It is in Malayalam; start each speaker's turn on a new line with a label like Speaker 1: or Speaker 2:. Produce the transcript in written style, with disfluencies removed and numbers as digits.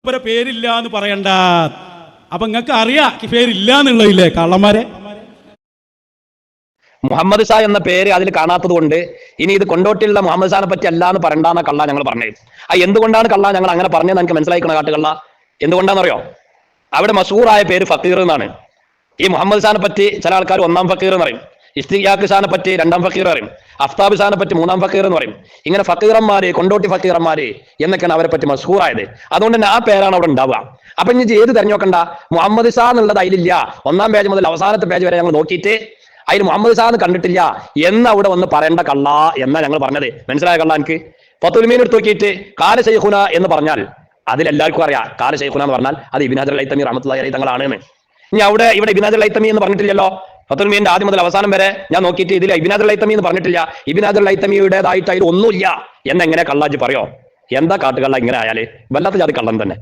Speaker 1: ഇവരെ പേരില്ല എന്ന് പറയണ്ട. അപ്പൊ നിങ്ങൾക്ക് അറിയാം പേരില്ല എന്നുള്ളതില്ലേ കള്ളന്മാരെ.
Speaker 2: മുഹമ്മദ് ഷാ എന്ന പേര് അതിൽ കാണാത്തത് കൊണ്ട് ഇനി ഇത് കൊണ്ടോട്ടിയുള്ള മുഹമ്മദ് ഷാനെ പറ്റി അല്ല എന്ന് പറയണ്ടാന്ന കള്ള ഞങ്ങൾ പറഞ്ഞത്. എന്തുകൊണ്ടാണ് കള്ള ഞങ്ങൾ അങ്ങനെ പറഞ്ഞത് എനിക്ക് മനസ്സിലായിക്കണ കാട്ടുകള്ള. എന്തുകൊണ്ടാണെന്നറിയോ? അവിടെ മഷൂറായ പേര് ഫക്കീർ എന്നാണ്. ഈ മുഹമ്മദ് ഷാനെ പറ്റി ചില ആൾക്കാർ ഒന്നാം ഫക്കീർ എന്ന് പറയും, ഇസ്തിഖാഖ് ഷാനെ പറ്റി രണ്ടാം ഫക്കീർ പറയും, അഫ്താബ് ഷാനെ പറ്റി മൂന്നാം ഫക്കീർ എന്ന് പറയും. ഇങ്ങനെ ഫക്കീറന്മാര്, കൊണ്ടോട്ടി ഫക്കീറന്മാര് എന്നൊക്കെയാണ് അവരെ പറ്റി മഷൂറായത്. അതുകൊണ്ട് തന്നെ ആ പേരാണ് അവിടെ ഉണ്ടാവുക. അപ്പൊ ഇനി ഏത് തെരഞ്ഞു നോക്കണ്ട, മുഹമ്മദ് ഷാ എന്നുള്ളത് അതിലില്ല. ഒന്നാം പേജ് മുതൽ അവസാനത്തെ പേജ് വരെ ഞങ്ങൾ നോക്കിയിട്ട് അതിന് മുഹമ്മദ് ഷാ എന്ന് കണ്ടിട്ടില്ല എന്ന് അവിടെ വന്ന് പറയേണ്ട കള്ള എന്നാ ഞങ്ങൾ പറഞ്ഞത്. മനസ്സിലായ കള്ള? എനിക്ക് ഫത്തുൽ മീൻ എടുത്ത് നോക്കിയിട്ട് കാല ശൈഖുന എന്ന് പറഞ്ഞാൽ അതിലെല്ലാവർക്കും അറിയാം കാല ശൈഖുന എന്ന് പറഞ്ഞാൽ അത് ഇബ്നു ഹജർ അൽ-ഹൈതമി റഹ്മത്തുള്ളാഹി അലൈഹി തങ്ങളാണ്. ഇനി ഇവിടെ ഇബ്നു ഹജർ അൽ-ഹൈതമി എന്ന് പറഞ്ഞിട്ടില്ലല്ലോ. ഫത്തുൽ മീന്റെ ആദ്യം മുതൽ അവസാനം വരെ ഞാൻ നോക്കിയിട്ട് ഇതിൽ ഇബ്നു ഹജർ അൽ-ഹൈതമി എന്ന് പറഞ്ഞിട്ടില്ല. ഇബ്നു ഹജർ അൽ-ഹൈതമിയുടേതായിട്ട് അതിൽ ഒന്നുമില്ല എന്നെങ്ങനെ കള്ളാജി പറയോ? എന്താ കാട്ടുകള്ള ഇങ്ങനെ ആയാല്? വല്ലാത്ത ജാതി കള്ളം തന്നെ.